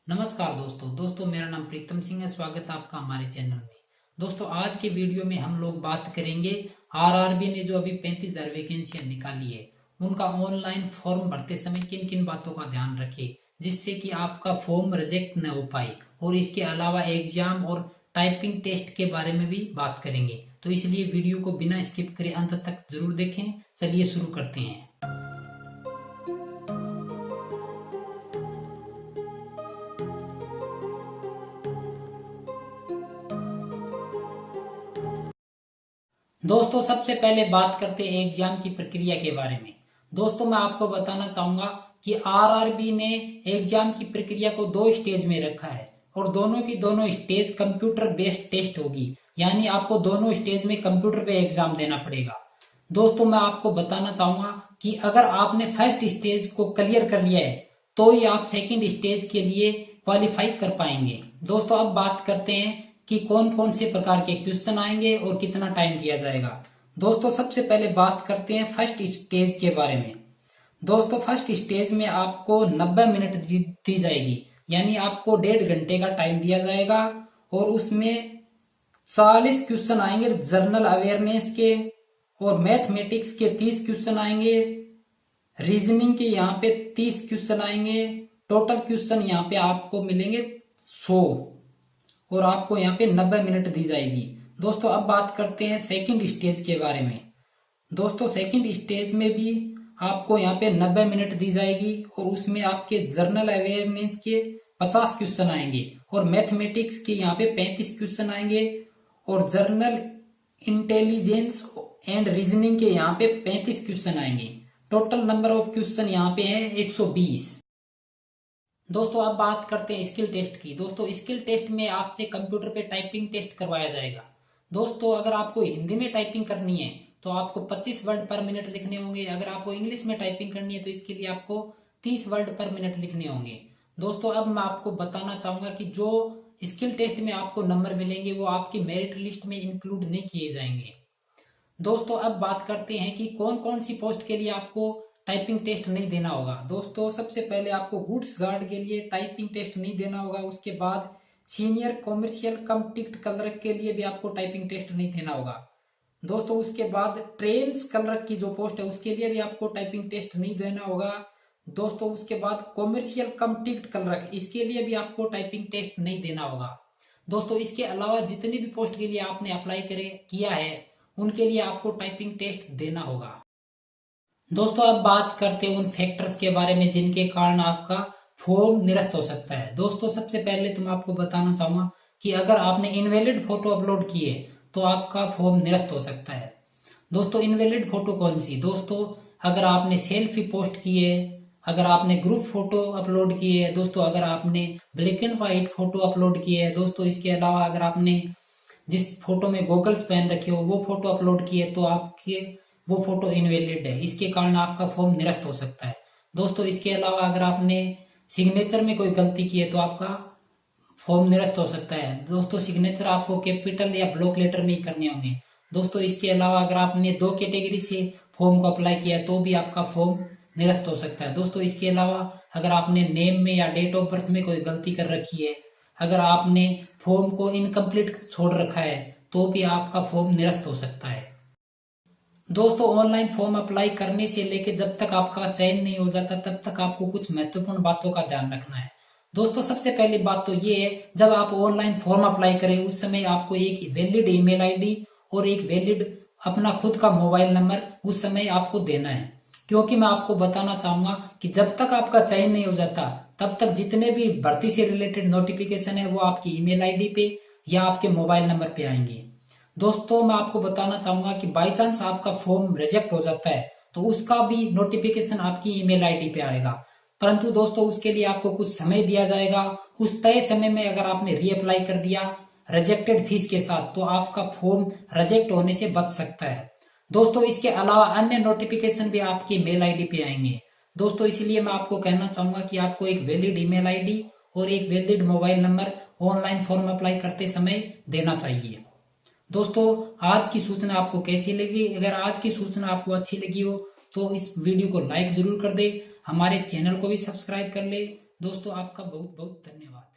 नमस्कार दोस्तों मेरा नाम प्रीतम सिंह है। स्वागत है आपका हमारे चैनल में। दोस्तों आज के वीडियो में हम लोग बात करेंगे आरआरबी ने जो अभी 35,000 वैकेंसियां निकाली है उनका ऑनलाइन फॉर्म भरते समय किन किन बातों का ध्यान रखें जिससे कि आपका फॉर्म रिजेक्ट न हो पाए, और इसके अलावा एग्जाम और टाइपिंग टेस्ट के बारे में भी बात करेंगे। तो इसलिए वीडियो को बिना स्किप करे अंत तक जरूर देखें। चलिए शुरू करते हैं। दोस्तों सबसे पहले बात करते हैं एग्जाम की प्रक्रिया के बारे में। दोस्तों मैं आपको बताना चाहूंगा कि आरआरबी ने एग्जाम की प्रक्रिया को 2 स्टेज में रखा है और दोनों की दोनों स्टेज कंप्यूटर बेस्ड टेस्ट होगी, यानी आपको दोनों स्टेज में कंप्यूटर पे एग्जाम देना पड़ेगा। दोस्तों मैं आपको बताना चाहूंगा कि अगर आपने फर्स्ट स्टेज को क्लियर कर लिया है तो ही आप सेकंड स्टेज के लिए क्वालिफाई कर पाएंगे। दोस्तों अब बात करते हैं कि कौन कौन से प्रकार के क्वेश्चन आएंगे और कितना टाइम दिया जाएगा। दोस्तों सबसे पहले बात करते हैं फर्स्ट स्टेज के बारे में। दोस्तों फर्स्ट स्टेज में आपको 90 मिनट दी जाएगी, यानी आपको 1.5 घंटे का टाइम दिया जाएगा और उसमें 40 क्वेश्चन आएंगे जनरल अवेयरनेस के, और मैथमेटिक्स के 30 क्वेश्चन आएंगे, रीजनिंग के यहाँ पे 30 क्वेश्चन आएंगे। टोटल क्वेश्चन यहाँ पे आपको मिलेंगे 100 और आपको यहाँ पे 90 मिनट दी जाएगी। दोस्तों अब बात करते हैं सेकंड स्टेज के बारे में। दोस्तों सेकंड स्टेज में भी आपको यहाँ पे 90 मिनट दी जाएगी और उसमें आपके जनरल अवेयरनेस के 50 क्वेश्चन आएंगे और मैथमेटिक्स के यहाँ पे 35 क्वेश्चन आएंगे और जनरल इंटेलिजेंस एंड रीजनिंग के यहाँ पे 35 क्वेश्चन आएंगे। टोटल नंबर ऑफ क्वेश्चन यहाँ पे है 120। दोस्तों अब बात करते हैं स्किल टेस्ट की। दोस्तों स्किल टेस्ट में आपसे कंप्यूटर पे टाइपिंग टेस्ट करवाया जाएगा। दोस्तों अगर आपको हिंदी में टाइपिंग करनी है तो आपको 25 वर्ड पर मिनट लिखने होंगे। अगर आपको इंग्लिश में टाइपिंग करनी है तो इसके लिए आपको 30 वर्ड पर मिनट लिखने होंगे। दोस्तों अब मैं आपको बताना चाहूंगा कि जो स्किल टेस्ट में आपको नंबर मिलेंगे वो आपकी मेरिट लिस्ट में इंक्लूड नहीं किए जाएंगे। दोस्तों अब बात करते हैं कि कौन कौन सी पोस्ट के लिए आपको टाइपिंग टेस्ट नहीं देना होगा। दोस्तों सबसे पहले आपको गुड्स गार्ड के लिए टाइपिंग टेस्ट नहीं देना होगा। उसके बाद सीनियर कॉमर्शियल कम टिकट क्लर्क के लिए भी आपको टाइपिंग टेस्ट नहीं देना होगा। दोस्तों उसके बाद ट्रेन क्लर्क की जो पोस्ट है उसके लिए भी आपको टाइपिंग टेस्ट नहीं देना होगा। दोस्तों उसके बाद कॉमर्शियल कम टिकट क्लर्क, इसके लिए भी आपको टाइपिंग टेस्ट नहीं देना होगा। दोस्तों इसके अलावा जितनी भी पोस्ट के लिए आपने अप्लाई किया है उनके लिए आपको टाइपिंग टेस्ट देना होगा। दोस्तों अब बात करते हैं उन फैक्टर्स के बारे में जिनके कारण आपका फॉर्म निरस्त हो सकता है। दोस्तों सबसे पहले तो मैं आपको बताना चाहूंगा कि अगर आपने इनवैलिड फोटो अपलोड की है तो आपका फॉर्म निरस्त हो सकता है। दोस्तों इनवैलिड फोटो कौन सी? दोस्तों अगर आपने सेल्फी पोस्ट की है, अगर आपने ग्रुप फोटो अपलोड की है, दोस्तों अगर आपने black and white photo upload की है, दोस्तों इसके अलावा अगर आपने जिस फोटो में गॉगल्स पहन रखे हो वो फोटो अपलोड की है तो आपके वो फोटो इनवैलिड है, इसके कारण आपका फॉर्म निरस्त हो सकता है। दोस्तों इसके अलावा अगर आपने सिग्नेचर में कोई गलती की है तो आपका फॉर्म निरस्त हो सकता है। दोस्तों सिग्नेचर आपको कैपिटल या ब्लॉक लेटर में ही करने होंगे। दोस्तों इसके अलावा अगर आपने 2 कैटेगरी से फॉर्म को अप्लाई किया तो भी आपका फॉर्म निरस्त हो सकता है। दोस्तों इसके अलावा अगर आपने नेम में या डेट ऑफ बर्थ में कोई गलती कर रखी है, अगर आपने फॉर्म को इनकम्प्लीट छोड़ रखा है तो भी आपका फॉर्म निरस्त हो सकता है। दोस्तों ऑनलाइन फॉर्म अप्लाई करने से लेके जब तक आपका चयन नहीं हो जाता तब तक आपको कुछ महत्वपूर्ण बातों का ध्यान रखना है। दोस्तों सबसे पहली बात तो ये है, जब आप ऑनलाइन फॉर्म अप्लाई करें उस समय आपको एक वैलिड ईमेल आईडी और एक वैलिड अपना खुद का मोबाइल नंबर उस समय आपको देना है, क्योंकि मैं आपको बताना चाहूंगा कि जब तक आपका चयन नहीं हो जाता तब तक जितने भी भर्ती से रिलेटेड नोटिफिकेशन है वो आपकी ईमेल आईडी पे या आपके मोबाइल नंबर पे आएंगे। दोस्तों मैं आपको बताना चाहूंगा कि बाई चांस आपका फॉर्म रिजेक्ट हो जाता है तो उसका भी नोटिफिकेशन आपकी ईमेल आईडी पे आएगा, परंतु दोस्तों उसके लिए आपको कुछ समय दिया जाएगा। उस तय समय में अगर आपने रीअप्लाई कर दिया रिजेक्टेड फीस के साथ तो आपका फॉर्म रिजेक्ट होने से बच सकता है। दोस्तों इसके अलावा अन्य नोटिफिकेशन भी आपकी मेल आईडी पे आएंगे। दोस्तों इसलिए मैं आपको कहना चाहूंगा कि आपको एक वैलिड ईमेल आईडी और एक valid mobile number online form apply करते समय देना चाहिए। दोस्तों आज की सूचना आपको कैसी लगी? अगर आज की सूचना आपको अच्छी लगी हो तो इस वीडियो को लाइक जरूर कर दे, हमारे चैनल को भी सब्सक्राइब कर ले दोस्तों आपका बहुत बहुत धन्यवाद।